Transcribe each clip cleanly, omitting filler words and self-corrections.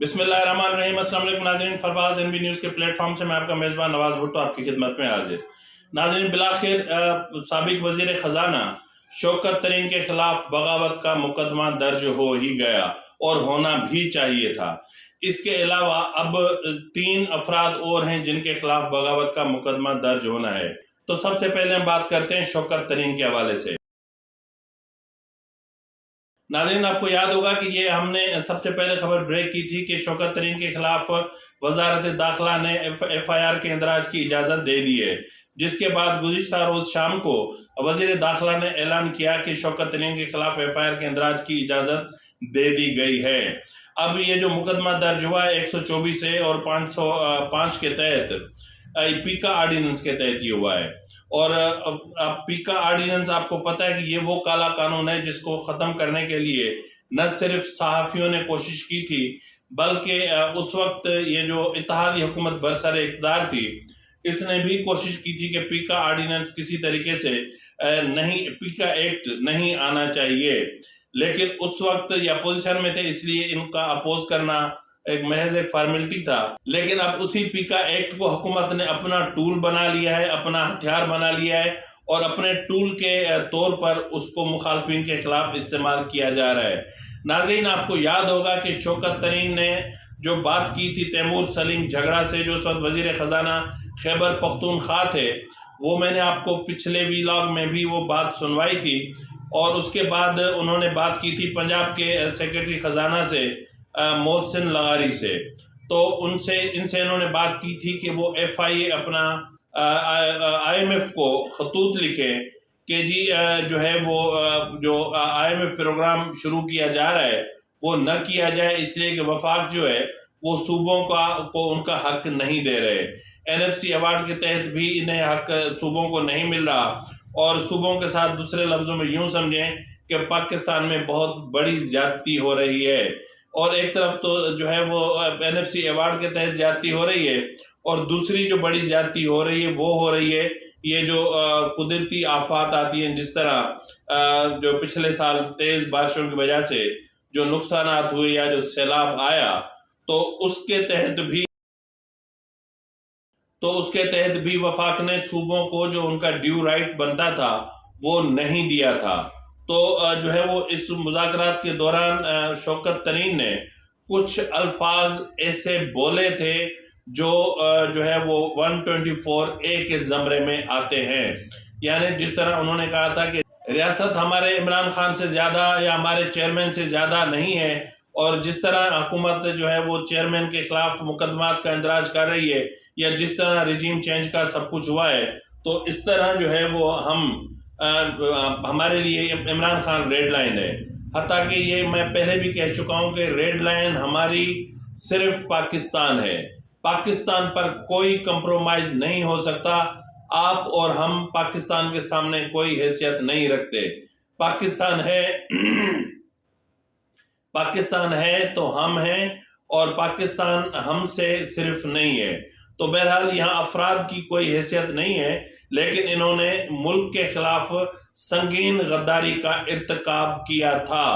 بسم اللہ الرحمن الرحیم۔ السلام علیکم ناظرین، فرواز NB نیوز کے پلیٹ فارم سے میں آپ کا میزبان نواز بھٹو آپ کی خدمت میں حاضر۔ ناظرین، بالآخر سابق وزیر خزانہ شوکت ترین کے خلاف بغاوت کا مقدمہ درج ہو ہی گیا اور ہونا بھی چاہیے تھا۔ اس کے علاوہ اب 3 افراد اور ہیں جن کے خلاف بغاوت کا مقدمہ درج ہونا ہے۔ تو سب سے پہلے ہم بات کرتے ہیں شوکت ترین کے حوالے سے۔ ناظرین، آپ کو یاد ہوگا کہ یہ ہم نے سب سے پہلے خبر بریک کی تھی کہ شوکت ترین کے خلاف وزارت داخلہ نے FIR کے اندراج کی اجازت دے دی ہے، جس کے بعد گزشتہ روز شام کو وزیر داخلہ نے اعلان کیا کہ شوکت ترین کے خلاف FIR کے اندراج کی اجازت دے دی گئی ہے۔ اب یہ جو مقدمہ درج ہوا ہے 124 سے اور 505 کے تحت، پیکا آرڈیننس کے تحت یہ ہوا ہے۔ اور پیکا آرڈیننس آپ کو پتہ ہے کہ یہ وہ کالا قانون ہے جس کو ختم کرنے کے لیے نہ صرف صحافیوں نے کوشش کی تھی، بلکہ اس وقت یہ جو اتحادی حکومت برسر اقتدار تھی، اس نے بھی کوشش کی تھی کہ پیکا آرڈیننس کسی طریقے سے نہیں، پیکا ایکٹ نہیں آنا چاہیے، لیکن اس وقت یہ اپوزیشن میں تھے، اس لیے ان کا اپوز کرنا محض ایک فارمیلٹی تھا۔ لیکن اب اسی پیکا ایکٹ کو حکومت نے اپنا ٹول بنا لیا ہے، اپنا ہتھیار بنا لیا ہے، اور اپنے ٹول کے طور پر اس کو مخالفین کے خلاف استعمال کیا جا رہا ہے۔ ناظرین، آپ کو یاد ہوگا کہ شوکت ترین نے جو بات کی تھی تیمور سلیم جھگڑا سے، جو اس وقت وزیر خزانہ خیبر پختونخوا تھے، وہ میں نے آپ کو پچھلے ویلاگ میں بھی وہ بات سنوائی تھی۔ اور اس کے بعد انہوں نے بات کی تھی پنجاب کے سیکرٹری خزانہ سے، محسن لغاری سے۔ تو ان سے انہوں نے بات کی تھی کہ وہ FIA اپنا IMF کو خطوط لکھیں کہ جی جو ہے وہ جو IMF پروگرام شروع کیا جا رہا ہے وہ نہ کیا جائے، اس لیے کہ وفاق جو ہے وہ صوبوں کو ان کا حق نہیں دے رہے۔ NFC ایوارڈ کے تحت بھی انہیں حق صوبوں کو نہیں مل رہا، اور صوبوں کے ساتھ دوسرے لفظوں میں یوں سمجھیں کہ پاکستان میں بہت بڑی زیادتی ہو رہی ہے۔ اور ایک طرف تو جو ہے وہ NFC ایوارڈ کے تحت زیادتی ہو رہی ہے، اور دوسری جو بڑی زیادتی ہو رہی ہے وہ ہو رہی ہے یہ جو قدرتی آفات آتی ہیں، جس طرح جو پچھلے سال تیز بارشوں کی وجہ سے جو نقصانات ہوئے یا جو سیلاب آیا، تو اس کے تحت بھی وفاق نے صوبوں کو جو ان کا ڈیو رائٹ بنتا تھا وہ نہیں دیا تھا۔ تو جو ہے وہ اس مذاکرات کے دوران شوکت ترین نے کچھ الفاظ ایسے بولے تھے جو ہے وہ 124A کے زمرے میں آتے ہیں۔ یعنی جس طرح انہوں نے کہا تھا کہ ریاست ہمارے عمران خان سے زیادہ یا ہمارے چیئرمین سے زیادہ نہیں ہے، اور جس طرح حکومت جو ہے وہ چیئرمین کے خلاف مقدمات کا اندراج کر رہی ہے، یا جس طرح ریجیم چینج کا سب کچھ ہوا ہے، تو اس طرح جو ہے وہ ہمارے لیے عمران خان ریڈ لائن ہے۔ حتیٰ کہ یہ میں پہلے بھی کہہ چکا ہوں کہ ریڈ لائن ہماری صرف پاکستان ہے، پاکستان پر کوئی کمپرومائز نہیں ہو سکتا۔ آپ اور ہم پاکستان کے سامنے کوئی حیثیت نہیں رکھتے۔ پاکستان ہے تو ہم ہیں، اور پاکستان ہم سے صرف نہیں ہے۔ تو بہرحال یہاں افراد کی کوئی حیثیت نہیں ہے، لیکن انہوں نے ملک کے خلاف سنگین غداری کا ارتکاب کیا تھا۔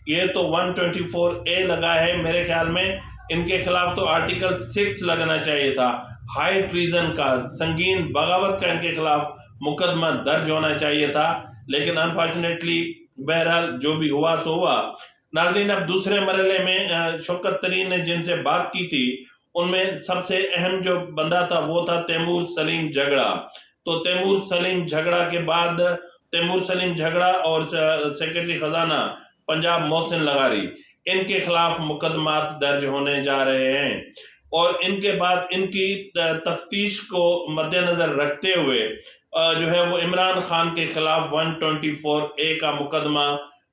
یہ تو 124A لگا ہے، میرے خیال میں ان کے خلاف تو آرٹیکل 6 لگنا چاہیے تھا، ہائی ٹریزن کا، سنگین بغاوت کا ان کے خلاف مقدمہ درج ہونا چاہیے تھا، لیکن انفارچونیٹلی بہرحال جو بھی ہوا سو ہوا۔ ناظرین، اب دوسرے مرحلے میں شوکت ترین نے جن سے بات کی تھی ان میں سب سے اہم جو بندہ تھا وہ تھا تیمور سلیم جھگڑا۔ تو تیمور سلیم جھگڑا کے بعد تیمور سلیم جھگڑا اور سیکرٹری خزانہ پنجاب محسن لغاری، ان کے خلاف مقدمات درج ہونے جا رہے ہیں، اور ان کے بعد ان کی تفتیش کو مد نظر رکھتے ہوئے جو ہے وہ عمران خان کے خلاف 124A کا مقدمہ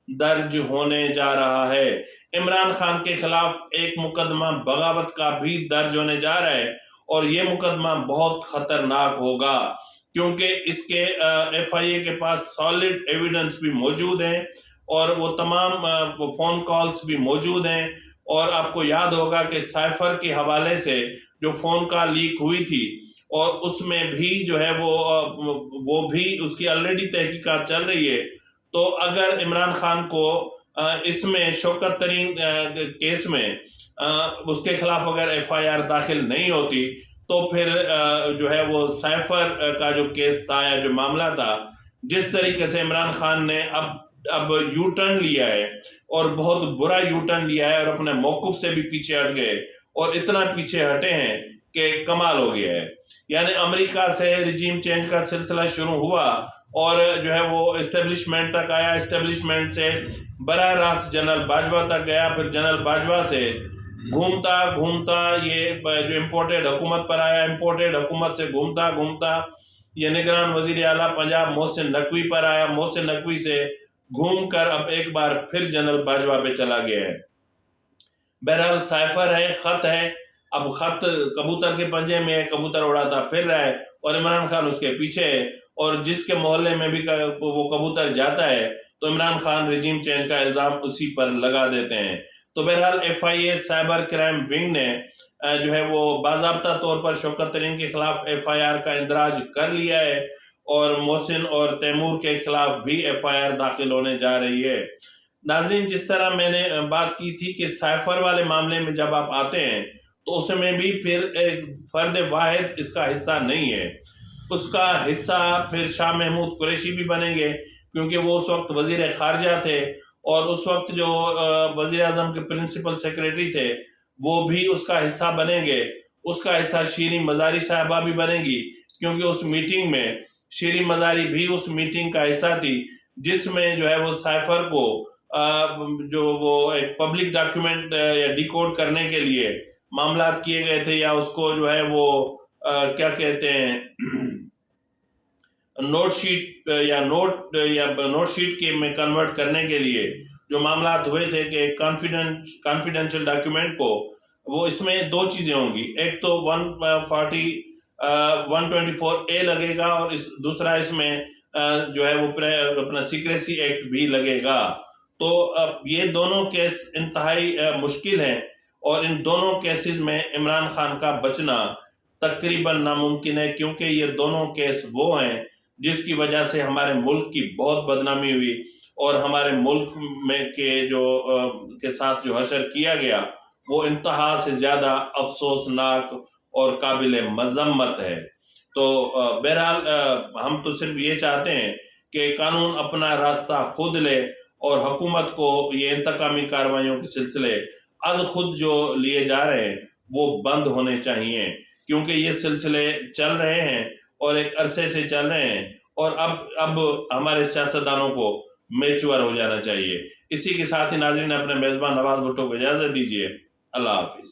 درج ہونے جا رہا ہے۔ عمران خان کے خلاف ایک مقدمہ بغاوت کا بھی درج ہونے جا رہا ہے، اور یہ مقدمہ بہت خطرناک ہوگا، کیونکہ اس کے FIA کے پاس سالڈ ایویڈنس بھی موجود ہیں، اور وہ تمام فون کالز بھی موجود ہیں۔ اور آپ کو یاد ہوگا کہ سائفر کے حوالے سے جو فون کال لیک ہوئی تھی، اور اس میں بھی جو ہے وہ بھی اس کی آلریڈی تحقیقات چل رہی ہے۔ تو اگر عمران خان کو اس میں شوکت ترین کیس میں اس کے خلاف اگر FIR داخل نہیں ہوتی تو پھر جو ہے وہ سائفر کا جو کیس تھا یا جو معاملہ تھا، جس طریقے سے عمران خان نے اب یو ٹرن لیا ہے اور بہت برا یو ٹرن لیا ہے اور اپنے موقف سے بھی پیچھے ہٹ گئے اور اتنا پیچھے ہٹے ہیں کہ کمال ہو گیا ہے. یعنی امریکہ سے رجیم چینج کا سلسلہ شروع ہوا اور جو ہے وہ اسٹیبلشمنٹ تک آیا، اسٹیبلشمنٹ سے براہ راست جنرل باجوہ تک گیا، پھر جنرل باجوہ سے گھومتا گھومتا یہ جو امپورٹڈ حکومت پر آیا، امپورٹڈ حکومت سے گھومتا گھومتا یہ نگران وزیر اعلیٰ پنجاب محسن نقوی پر آیا، محسن نقوی سے گھوم کر اب ایک بار پھر جنرل باجوہ پہ چلا گیا ہے. بہرحال سائفر ہے، خط ہے، اب خط کبوتر کے پنجے میں ہے، کبوتر اڑاتا پھر رہا ہے اور عمران خان اس کے پیچھے ہے، اور جس کے محلے میں بھی وہ کبوتر جاتا ہے تو عمران خان رجیم چینج کا الزام اسی پر لگا دیتے ہیں. تو بہرحال FIA سائبر کرائم ونگ نے جو ہے وہ باضابطہ طور پر شوکت ترین کے خلاف FIR کا اندراج کر لیا ہے اور محسن اور تیمور کے خلاف بھی FIR داخل ہونے جا رہی ہے. ناظرین، جس طرح میں نے بات کی تھی کہ سائفر والے معاملے میں جب آپ آتے ہیں تو اس میں بھی پھر ایک فرد واحد اس کا حصہ نہیں ہے، اس کا حصہ پھر شاہ محمود قریشی بھی بنیں گے، کیونکہ وہ اس وقت وزیر خارجہ تھے، اور اس وقت جو وزیر اعظم کے پرنسپل سیکریٹری تھے وہ بھی اس کا حصہ بنیں گے. اس کا حصہ شیریں مزاری صاحبہ بھی بنے گی، کیونکہ اس میٹنگ میں شیریں مزاری بھی اس میٹنگ کا حصہ تھی جس میں جو ہے وہ سائفر کو جو وہ ایک پبلک ڈاکیومنٹ یا ڈیکوڈ کرنے کے لیے معاملات کیے گئے تھے، یا اس کو جو ہے وہ کیا کہتے ہیں نوٹ شیٹ یا نوٹ شیٹ کے میں کنورٹ کرنے کے لیے جو معاملات ہوئے تھے کہ کانفیڈینشیل ڈاکیومنٹ کو، وہ اس میں دو چیزیں ہوں گی، ایک تو 124A لگے گا اور دوسرا اس میں جو ہے وہ اپنا سیکریسی ایکٹ بھی لگے گا. تو اب یہ دونوں کیس انتہائی مشکل ہیں اور ان دونوں کیسز میں عمران خان کا بچنا تقریباً ناممکن ہے، کیونکہ یہ دونوں کیس وہ ہیں جس کی وجہ سے ہمارے ملک کی بہت بدنامی ہوئی اور ہمارے ملک میں کے ساتھ جو حشر کیا گیا وہ انتہا سے زیادہ افسوسناک اور قابل مذمت ہے. تو بہرحال ہم تو صرف یہ چاہتے ہیں کہ قانون اپنا راستہ خود لے اور حکومت کو یہ انتقامی کارروائیوں کے سلسلے از خود جو لیے جا رہے ہیں وہ بند ہونے چاہیے، کیونکہ یہ سلسلے چل رہے ہیں اور ایک عرصے سے چل رہے ہیں، اور اب ہمارے سیاستدانوں کو میچور ہو جانا چاہیے. اسی کے ساتھ ہی ناظرین اپنے میزبان نواز بھٹو کو اجازت دیجیے. اللہ حافظ.